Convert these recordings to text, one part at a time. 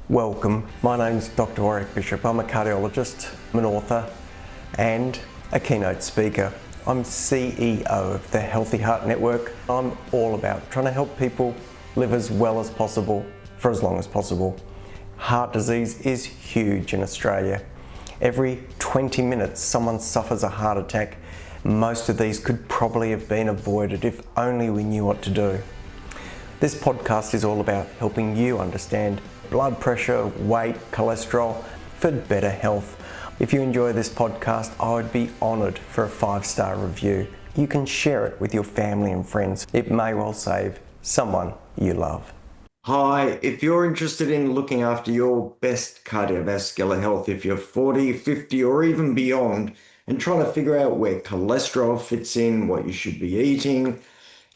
Welcome, my name's Doctor Warrick Bishop. I'm a cardiologist, I'm an author and a keynote speaker. I'm CEO of the Healthy Heart Network. I'm all about trying to help people live as well as possible for as long as possible. Heart disease is huge in Australia. Every 20 minutes someone suffers a heart attack. Most of these could probably have been avoided if only we knew what to do. This podcast is all about helping you understand blood pressure, weight, cholesterol for better health. If you enjoy this podcast, I would be honoured for a 5-star review. You can share it with your family and friends. It may well save someone you love. Hi, if you're interested in looking after your best cardiovascular health, if you're 40, 50 or even beyond, and trying to figure out where cholesterol fits in, what you should be eating,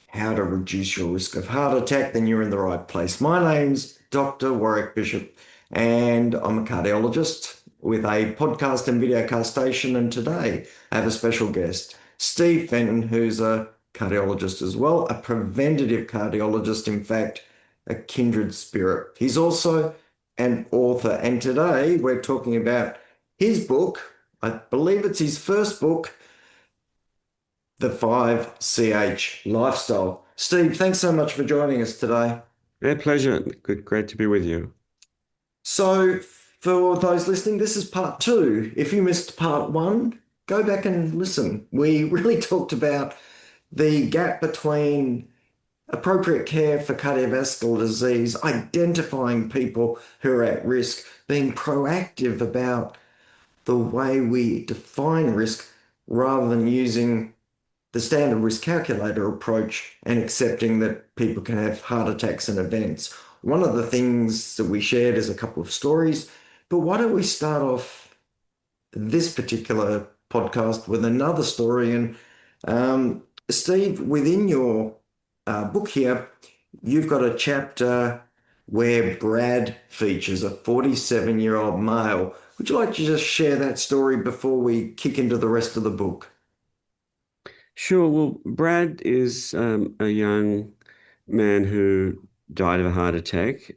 how to reduce your risk of heart attack, then you're in the right place. My name's Doctor Warrick Bishop, and I'm a cardiologist with a podcast and videocast station. And today I have a special guest, Steve Fenton, who's a cardiologist as well, a preventative cardiologist, in fact, a kindred spirit. He's also an author, and today we're talking about his book. I believe it's his first book, The 5CH Lifestyle. Steve, thanks so much for joining us today. Yeah, pleasure. Great to be with you. So for those listening, this is part 2. If you missed part 1, go back and listen. We really talked about the gap between appropriate care for cardiovascular disease, identifying people who are at risk, being proactive about the way we define risk rather than using the standard risk calculator approach and accepting that people can have heart attacks and events. One of the things that we shared is a couple of stories, but why don't we start off this particular podcast with another story? And Steve, within your book here, you've got a chapter where Brad features, a 47-year-old male. Would you like to just share that story before we kick into the rest of the book? Sure. Well, Brad is a young man who died of a heart attack.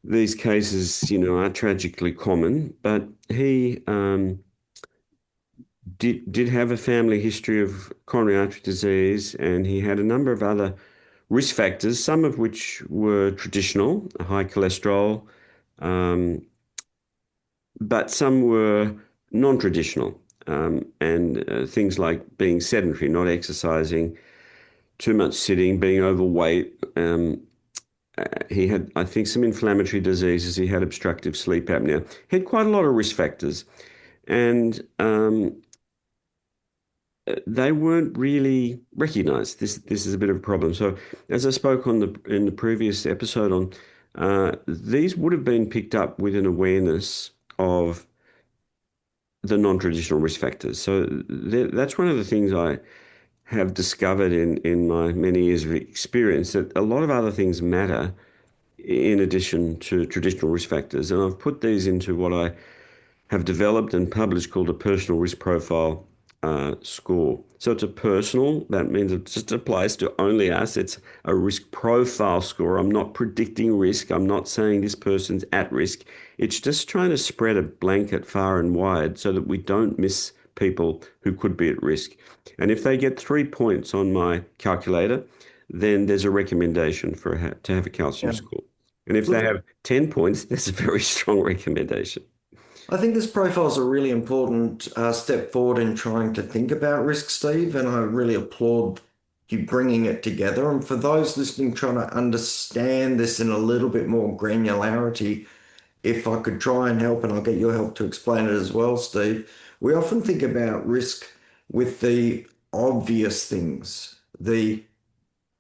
These cases, are tragically common, but he did have a family history of coronary artery disease, and he had a number of other risk factors, some of which were traditional, high cholesterol, but some were non-traditional. And things like being sedentary, not exercising, too much sitting, being overweight. He had, I think, some inflammatory diseases. He had obstructive sleep apnea. He had quite a lot of risk factors. And they weren't really recognized. This is a bit of a problem. So as I spoke in the previous episode on, these would have been picked up with an awareness of the non-traditional risk factors. So that's one of the things I have discovered in my many years of experience, that a lot of other things matter in addition to traditional risk factors. And I've put these into what I have developed and published called a personal risk profile score. So it's a personal, that means it just applies to only us. It's a risk profile score. I'm not predicting risk. I'm not saying this person's at risk. It's just trying to spread a blanket far and wide so that we don't miss people who could be at risk. And if they get 3 points on my calculator, then there's a recommendation to have a calcium score. And if they have 10 points, there's a very strong recommendation. I think this profile is a really important step forward in trying to think about risk, Steve, and I really applaud you bringing it together. And for those listening trying to understand this in a little bit more granularity, if I could try and help, and I'll get your help to explain it as well, Steve, we often think about risk with the obvious things, the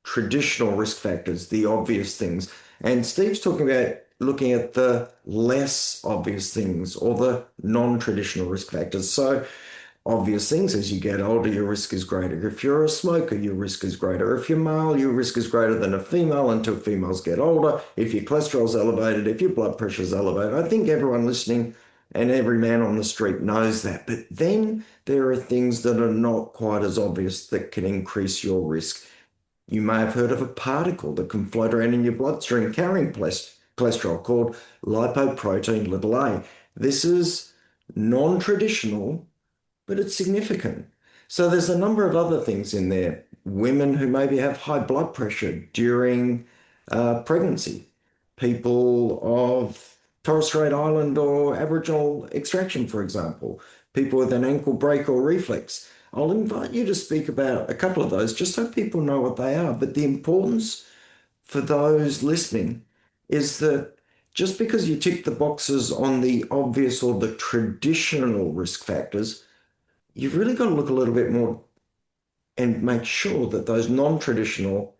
traditional risk factors, the obvious things. And Steve's talking about looking at the less obvious things or the non-traditional risk factors. So obvious things, as you get older, your risk is greater. If you're a smoker, your risk is greater. If you're male, your risk is greater than a female until females get older. If your cholesterol's elevated, if your blood pressure's elevated. I think everyone listening and every man on the street knows that. But then there are things that are not quite as obvious that can increase your risk. You may have heard of a particle that can float around in your bloodstream carrying cholesterol called lipoprotein little a. This is non-traditional, but it's significant. So there's a number of other things in there. Women who maybe have high blood pressure during pregnancy, people of Torres Strait Island or Aboriginal extraction, for example, people with an ankle break or reflex. I'll invite you to speak about a couple of those just so people know what they are. But the importance for those listening is that just because you tick the boxes on the obvious or the traditional risk factors, you've really got to look a little bit more and make sure that those non-traditional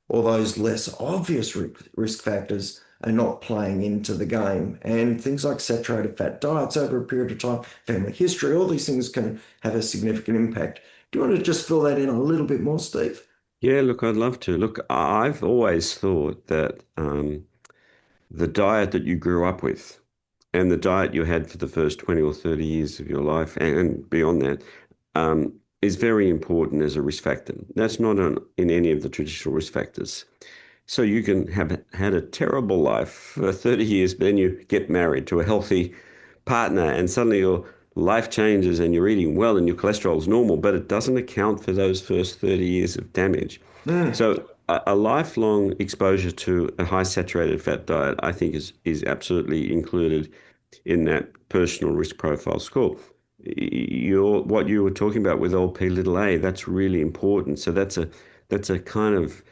or those less obvious risk factors are not playing into the game. And things like saturated fat diets over a period of time, family history, all these things can have a significant impact. Do you want to just fill that in a little bit more, Steve? Yeah, look, I'd love to. Look, I've always thought that the diet that you grew up with and the diet you had for the first 20 or 30 years of your life and beyond that is very important as a risk factor. That's not in any of the traditional risk factors. So you can have had a terrible life for 30 years, but then you get married to a healthy partner and suddenly your life changes and you're eating well and your cholesterol is normal, but it doesn't account for those first 30 years of damage. So a lifelong exposure to a high saturated fat diet, I think, is absolutely included in that personal risk profile score. What you were talking about with LP little a, that's really important. So that's a kind of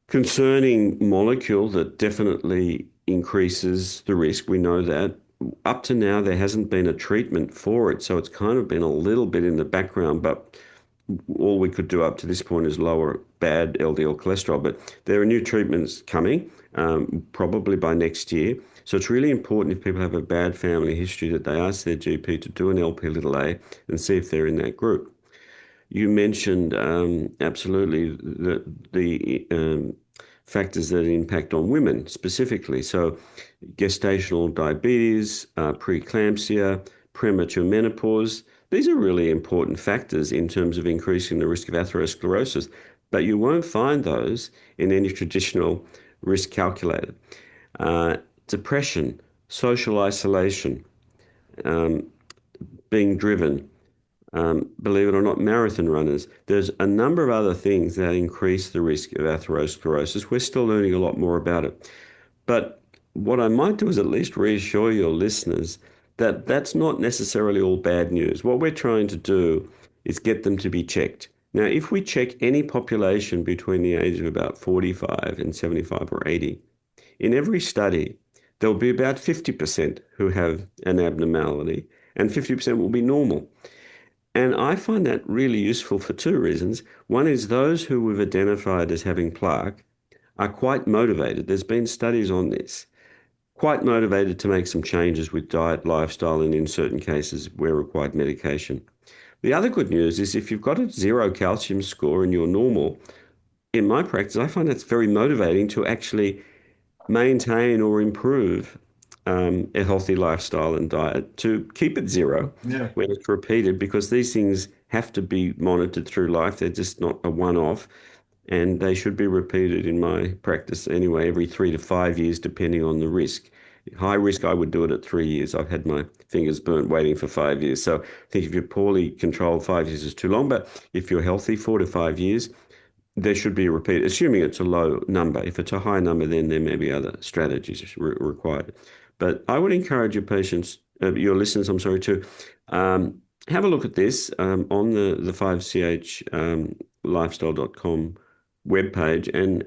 concerning molecule that definitely increases the risk. We know that. Up to now, there hasn't been a treatment for it, so it's kind of been a little bit in the background, but all we could do up to this point is lower bad LDL cholesterol. But there are new treatments coming, probably by next year. So it's really important if people have a bad family history that they ask their GP to do an LP little a and see if they're in that group. You mentioned absolutely the factors that impact on women specifically. So gestational diabetes, preeclampsia, premature menopause, these are really important factors in terms of increasing the risk of atherosclerosis, but you won't find those in any traditional risk calculator. Depression, social isolation, being driven, believe it or not, marathon runners. There's a number of other things that increase the risk of atherosclerosis. We're still learning a lot more about it. But what I might do is at least reassure your listeners that that's not necessarily all bad news. What we're trying to do is get them to be checked. Now, if we check any population between the age of about 45 and 75 or 80, in every study, there'll be about 50% who have an abnormality and 50% will be normal. And I find that really useful for two reasons. One is those who we've identified as having plaque are quite motivated. There's been studies on this, quite motivated to make some changes with diet, lifestyle, and in certain cases where required medication. The other good news is if you've got a 0 calcium score and you're normal, in my practice, I find that's very motivating to actually maintain or improve a healthy lifestyle and diet, to keep it 0 when it's repeated, because these things have to be monitored through life. They're just not a one-off, and they should be repeated in my practice anyway, every 3 to 5 years, depending on the risk. High risk, I would do it at 3 years. I've had my fingers burnt waiting for 5 years. So I think if you're poorly controlled, 5 years is too long. But if you're healthy, 4 to 5 years, there should be a repeat, assuming it's a low number. If it's a high number, then there may be other strategies required. But I would encourage your patients, your listeners, to have a look at this on the 5chlifestyle.com webpage, and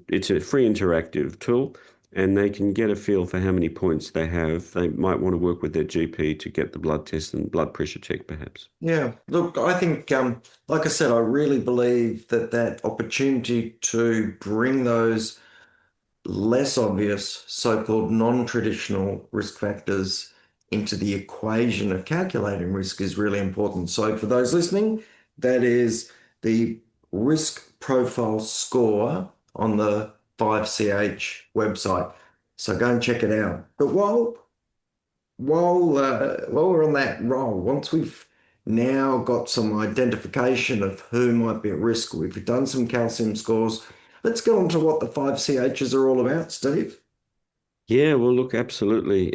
it's a free interactive tool, and they can get a feel for how many points they have. They might want to work with their GP to get the blood test and blood pressure check, perhaps. Yeah, look, I think, like I said, I really believe that opportunity to bring those less obvious so-called non-traditional risk factors into the equation of calculating risk is really important. So for those listening, that is the risk profile score on the 5CH website. So go and check it out. But while we're on that roll, once we've now got some identification of who might be at risk, we've done some calcium scores, let's go on to what the 5CHs are all about, Steve. Yeah, well, look, absolutely.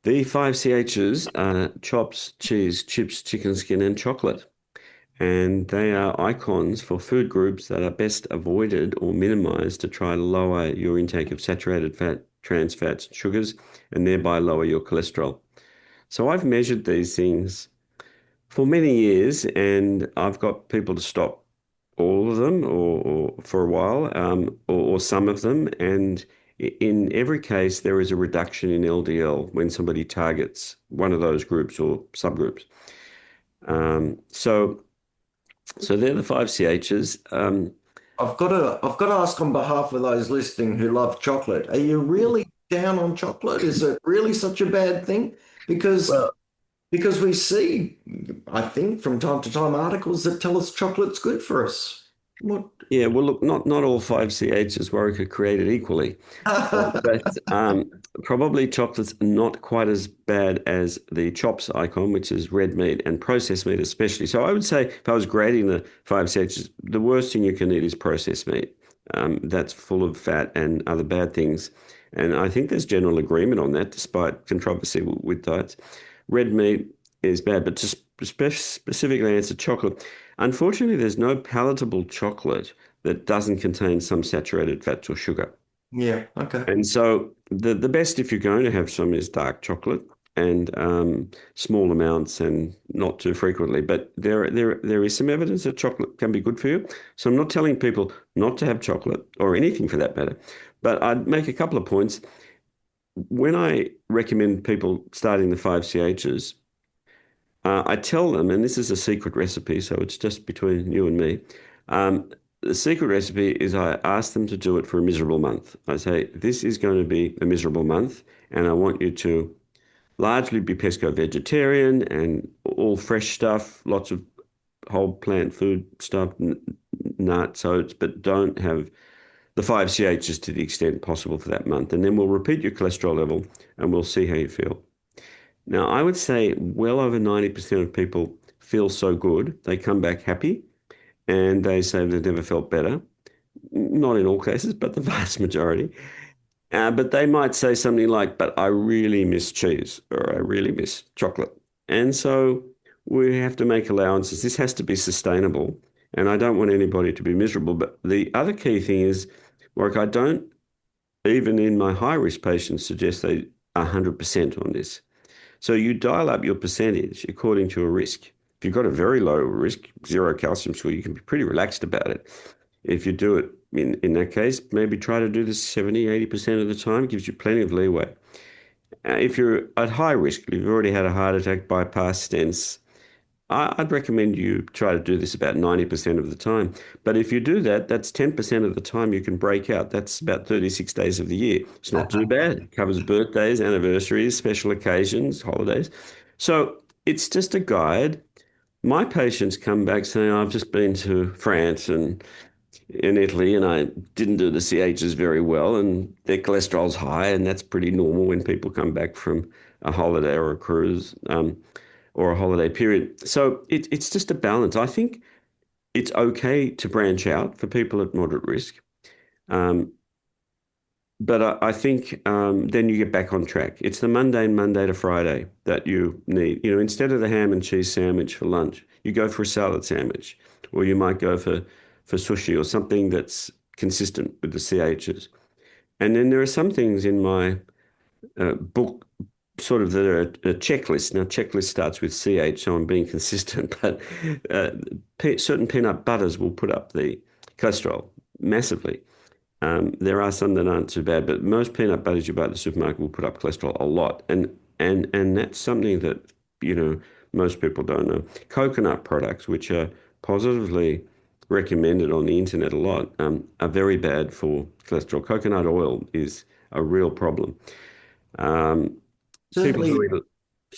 The five CHs are chops, cheese, chips, chicken skin, and chocolate. And they are icons for food groups that are best avoided or minimized to try to lower your intake of saturated fat, trans fats, sugars, and thereby lower your cholesterol. So I've measured these things for many years, and I've got people to stop all of them or for a while, or some of them. And in every case, there is a reduction in LDL when somebody targets one of those groups or subgroups. Um, so, so they're the five CHs. I've got to ask on behalf of those listening who love chocolate, are you really down on chocolate? Is it really such a bad thing? Because Well, because we see, I think, from time to time articles that tell us chocolate's good for us. What? yeah, well, look, not all five CHs Warwick are created equally. But probably chocolate's not quite as bad as the chops icon, which is red meat and processed meat especially. So I would say if I was grading the five CHs, the worst thing you can eat is processed meat. That's full of fat and other bad things. And I think there's general agreement on that, despite controversy with diets. Red meat is bad, but to specifically answer chocolate, unfortunately, there's no palatable chocolate that doesn't contain some saturated fats or sugar. Yeah, okay. And so the best if you're going to have some is dark chocolate and small amounts and not too frequently. But there is some evidence that chocolate can be good for you. So I'm not telling people not to have chocolate or anything for that matter. But I'd make a couple of points. When I recommend people starting the five CHs, I tell them, and this is a secret recipe, so it's just between you and me. The secret recipe is I ask them to do it for a miserable month. I say, this is going to be a miserable month, and I want you to largely be pesco vegetarian and all fresh stuff, lots of whole plant food stuff, nuts, oats, but don't have the five CHs to the extent possible for that month. And then we'll repeat your cholesterol level and we'll see how you feel. Now, I would say well over 90% of people feel so good, they come back happy and they say they've never felt better. Not in all cases, but the vast majority. But they might say something like, but I really miss cheese or I really miss chocolate. And so we have to make allowances. This has to be sustainable. And I don't want anybody to be miserable. But the other key thing is, Warwick, I don't, even in my high risk patients, suggest they are 100% on this. So you dial up your percentage according to a risk. If you've got a very low risk, zero calcium score, you can be pretty relaxed about it. If you do it in that case, maybe try to do this 70, 80% of the time, gives you plenty of leeway. If you're at high risk, if you've already had a heart attack, bypass stents, I'd recommend you try to do this about 90% of the time. But if you do that, that's 10% of the time you can break out. That's about 36 days of the year. It's not too bad. It covers birthdays, anniversaries, special occasions, holidays. So it's just a guide. My patients come back saying, I've just been to France and in Italy and I didn't do the CHs very well and their cholesterol's high and that's pretty normal when people come back from a holiday or a cruise. Or a holiday period. So it's just a balance. I think it's okay to branch out for people at moderate risk. Um, but I think then you get back on track. It's the mundane Monday to Friday that you need. You know, instead of the ham and cheese sandwich for lunch, you go for a salad sandwich, or you might go for sushi or something that's consistent with the CHs. And then there are some things in my book sort of that are a checklist. Now, checklist starts with CH, so I'm being consistent, but certain peanut butters will put up the cholesterol massively. There are some that aren't too bad, but most peanut butters you buy at the supermarket will put up cholesterol a lot, and that's something that most people don't know. Coconut products, which are positively recommended on the internet a lot, are very bad for cholesterol. Coconut oil is a real problem. Um, People Certainly, who eat,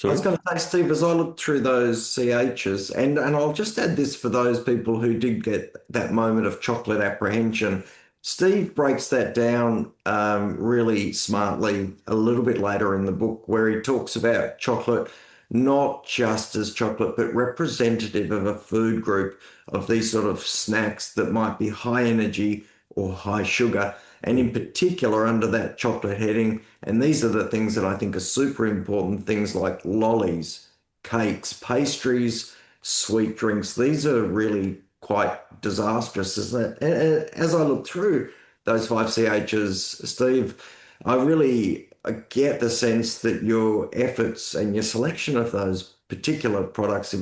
I was sorry? going to say, Steve, as I look through those CHs, and I'll just add this for those people who did get that moment of chocolate apprehension. Steve breaks that down really smartly a little bit later in the book, where he talks about chocolate not just as chocolate, but representative of a food group of these sort of snacks that might be high energy or high sugar. and in particular under that chocolate heading. And these are the things that I think are super important, things like lollies, cakes, pastries, sweet drinks. These are really quite disastrous, isn't it? And as I look through those five CHs, Steve, I get the sense that your efforts and your selection of those particular products,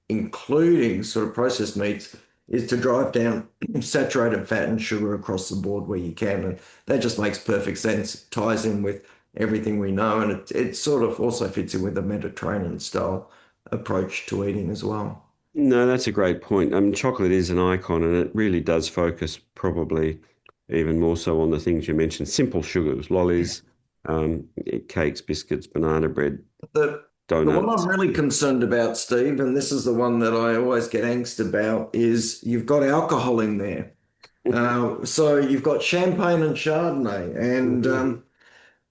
including sort of processed meats, is to drive down saturated fat and sugar across the board where you can. And that just makes perfect sense. It ties in with everything we know. And it sort of also fits in with the Mediterranean style approach to eating as well. No, that's a great point. I mean, chocolate is an icon, and it really does focus probably even more so on the things you mentioned, simple sugars, lollies, um, cakes, biscuits, banana bread, The the one I'm donuts. really concerned about, Steve, and this is the one that I always get angst about, is you've got alcohol in there. So you've got champagne and Chardonnay, and Mhm.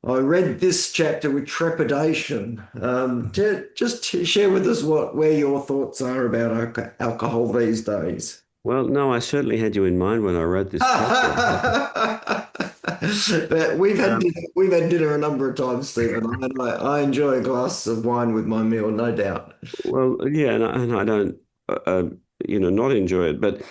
I read this chapter with trepidation. Share with us where your thoughts are about alcohol these days. Well, no, I certainly had you in mind when I wrote this chapter. But Um, we've had dinner a number of times, Stephen. I enjoy a glass of wine with my meal, no doubt. well, yeah, and I don't, not enjoy it. But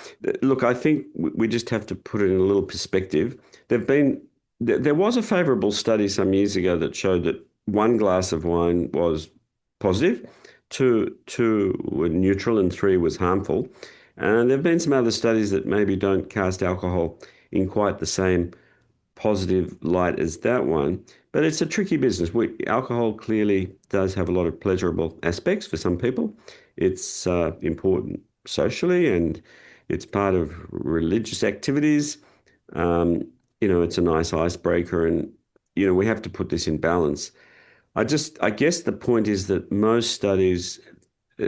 look, I think we just have to put it in a little perspective. There've been, there was a favorable study some years ago that showed that one glass of wine was positive, two were neutral, and three was harmful. And there have been some other studies that maybe don't cast alcohol in quite the same positive light as that one. But it's a tricky business. Alcohol clearly does have a lot of pleasurable aspects for some people. It's important socially, and it's part of religious activities. Um, it's a nice icebreaker, and we have to put this in balance. I guess the point is that most studies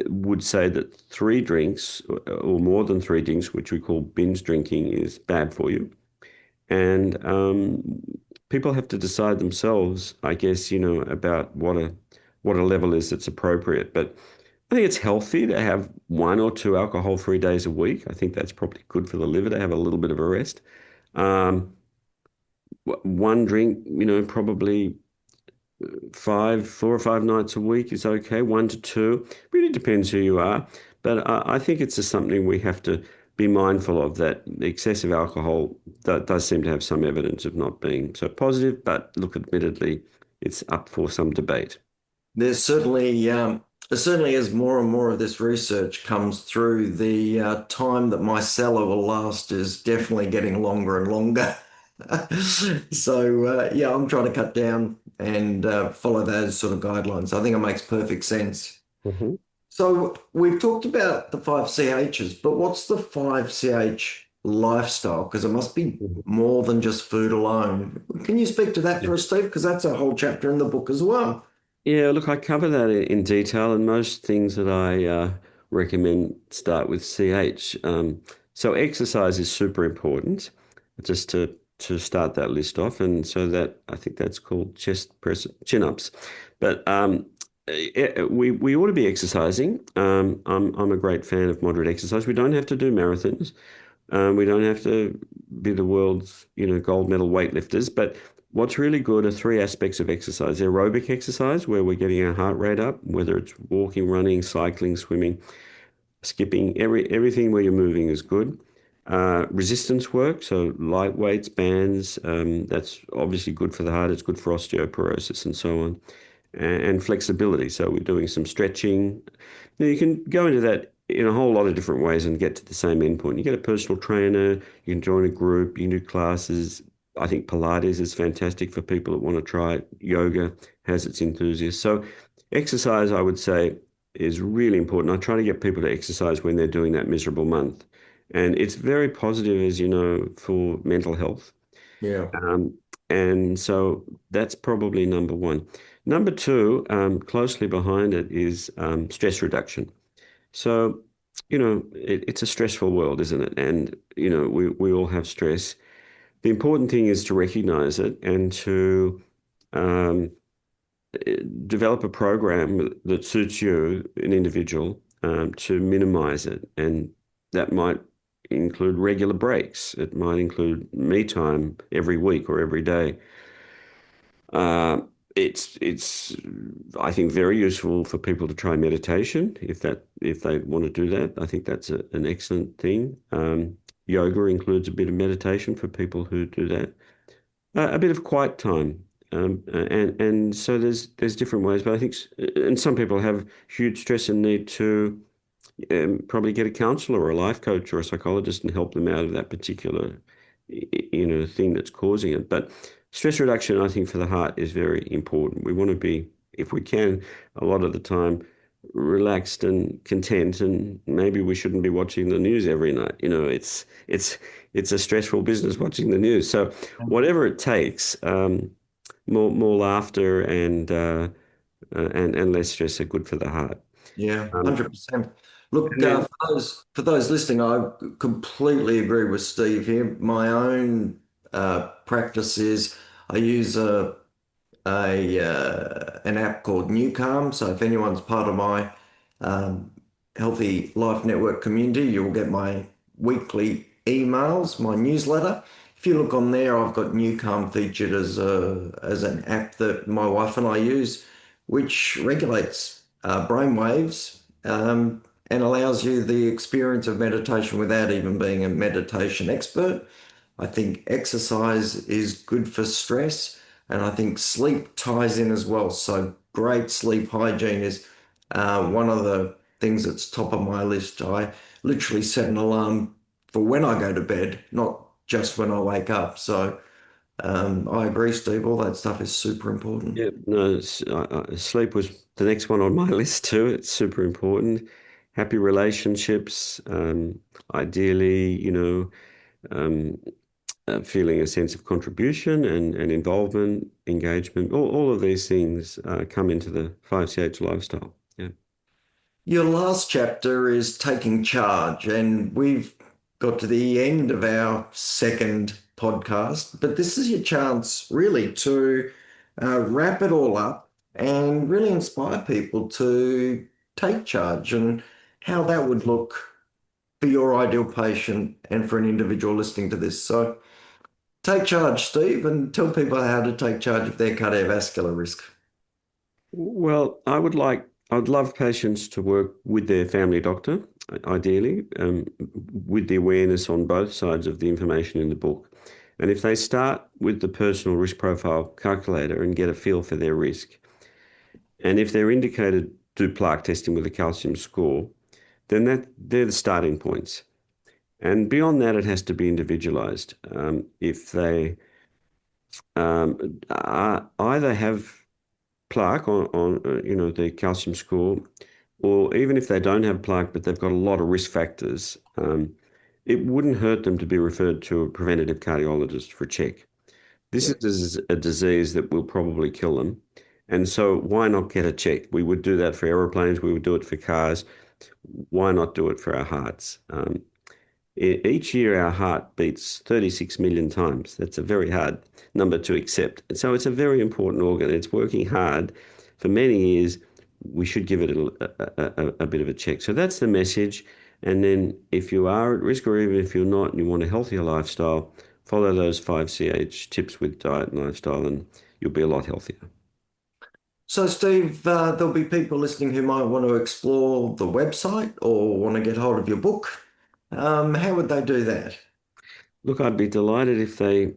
would say that three drinks or more than three drinks, which we call binge drinking, is bad for you. And people have to decide themselves, I guess, about what a level is that's appropriate. But I think it's healthy to have one or two alcohol-free days a week. I think that's probably good for the liver to have a little bit of a rest. Um, one drink, probably 4 or 5 nights a week is okay. One to two, really depends who you are. But I think it's just something we have to be mindful of, that excessive alcohol does seem to have some evidence of not being so positive. But look, admittedly, it's up for some debate. There's certainly as more and more of this research comes through, the time that my cellar will last is definitely getting longer and longer. So yeah, I'm trying to cut down and follow those sort of guidelines. I think it makes perfect sense. Mhm. So we've talked about the five CHs, but what's the five CH lifestyle? Because it must be more than just food alone. Can you speak to that for us, Steve? Because that's a whole chapter in the book as well. Yeah, look, I cover that in detail, and most things that I recommend start with CH. So exercise is super important, just to start that list off, and so that I think that's called chest press, chin ups. But we ought to be exercising. I'm a great fan of moderate exercise. We don't have to do marathons. We don't have to be the world's, gold medal weightlifters, but what's really good are three aspects of exercise. Aerobic exercise, where we're getting our heart rate up, whether it's walking, running, cycling, swimming, skipping, everything where you're moving is good. Resistance work, so light weights, bands, that's obviously good for the heart. It's good for osteoporosis and so on. And flexibility. So we're doing some stretching. Now you can go into that in a whole lot of different ways and get to the same endpoint. You get a personal trainer, you can join a group, you can do classes. I think Pilates is fantastic for people that want to try it. Yoga has its enthusiasts. So exercise, I would say, is really important. I try to get people to exercise when they're doing that miserable month. And it's very positive, as you know, for mental health. Yeah. Um, and so that's probably number one. Number two, closely behind it, is stress reduction. So, it's a stressful world, isn't it? And, we all have stress. The important thing is to recognize it and to um, develop a program that suits you, an individual, to minimize it. And that might include regular breaks. It might include me time every week or every day. It's I think very useful for people to try meditation if they want to do that. I think that's an excellent thing. Yoga includes a bit of meditation for people who do that. A bit of quiet time. And so there's different ways, but I think and some people have huge stress and need to probably get a counselor or a life coach or a psychologist and help them out of that particular thing that's causing it. But stress reduction, I think, for the heart is very important. We want to be, if we can, a lot of the time relaxed and content, and maybe we shouldn't be watching the news every night. It's a stressful business watching the news. So whatever it takes, more laughter and less stress are good for the heart. Yeah, 100%. Look, for those listening, I completely agree with Steve here. My own practice is I use an app called Newcalm. So if anyone's part of my Healthy Life Network community, you'll get my weekly emails, my newsletter. If you look on there, I've got Newcalm featured as an app that my wife and I use, which regulates brain waves and allows you the experience of meditation without even being a meditation expert. I think exercise is good for stress, and I think sleep ties in as well. So great sleep hygiene is one of the things that's top of my list. I literally set an alarm for when I go to bed, not just when I wake up. So I agree, Steve. All that stuff is super important. Yeah, no, sleep was the next one on my list too. It's super important. Happy relationships, ideally, feeling a sense of contribution and involvement, engagement. All of these things come into the 5CH lifestyle. Yeah. Your last chapter is taking charge, and we've got to the end of our second podcast, but this is your chance really to wrap it all up and really inspire people to take charge and how that would look for your ideal patient and for an individual listening to this. So take charge, Steve, and tell people how to take charge of their cardiovascular risk. Well, I'd love patients to work with their family doctor, ideally, with the awareness on both sides of the information in the book. And if they start with the personal risk profile calculator and get a feel for their risk, and if they're indicated, do plaque testing with a calcium score, then they're the starting points. And beyond that, it has to be individualized. If they either have plaque on the calcium score, or even if they don't have plaque but they've got a lot of risk factors, it wouldn't hurt them to be referred to a preventative cardiologist for a check. This is a disease that will probably kill them, and so why not get a check? We would do that for aeroplanes, we would do it for cars. Why not do it for our hearts? Each year our heart beats 36 million times. That's a very hard number to accept. And so it's a very important organ. It's working hard for many years. We should give it a bit of a check. So that's the message. And then if you are at risk, or even if you're not and you want a healthier lifestyle, follow those 5CH tips with diet and lifestyle and you'll be a lot healthier. So, Steve, there'll be people listening who might want to explore the website or want to get hold of your book. How would they do that? Look, I'd be delighted if they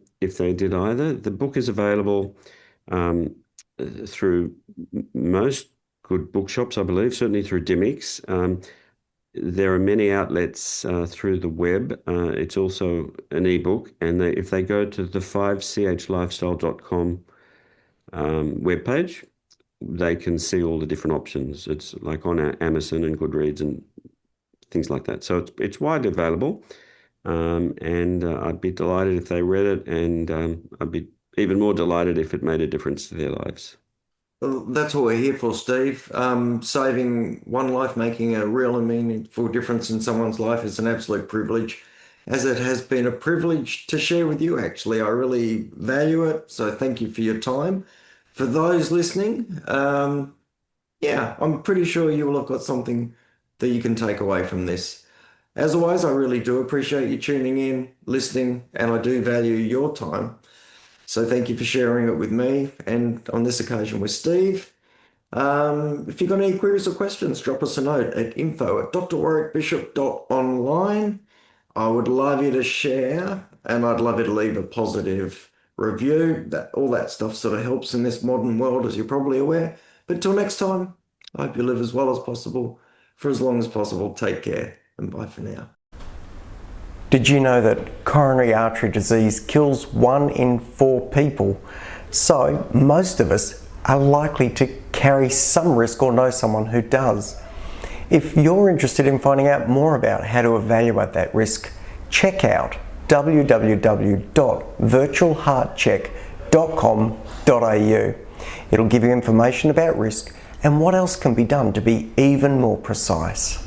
did either. The book is available through most good bookshops, I believe, certainly through Dimix. There are many outlets through the web. It's also an ebook, and if they go to the 5chlifestyle.com webpage, they can see all the different options. It's like on Amazon and Goodreads and things like that. So it's widely available, and I'd be delighted if they read it, and I'd be even more delighted if it made a difference to their lives. Well, that's what we're here for, Steve. Saving one life, making a real and meaningful difference in someone's life is an absolute privilege, as it has been a privilege to share with you, actually. I really value it, so thank you for your time. For those listening, I'm pretty sure you will have got something that you can take away from this. As always, I really do appreciate you tuning in, listening, and I do value your time. So thank you for sharing it with me and on this occasion with Steve. If you've got any queries or questions, drop us a note at info@drwarrickbishop.online. I would love you to share, and I'd love you to leave a positive review. All that stuff sort of helps in this modern world, as you're probably aware. But till next time, I hope you live as well as possible for as long as possible. Take care, and bye for now. Did you know that coronary artery disease kills 1 in 4 people? So most of us are likely to carry some risk or know someone who does. If you're interested in finding out more about how to evaluate that risk, check out www.virtualheartcheck.com.au. It'll give you information about risk and what else can be done to be even more precise.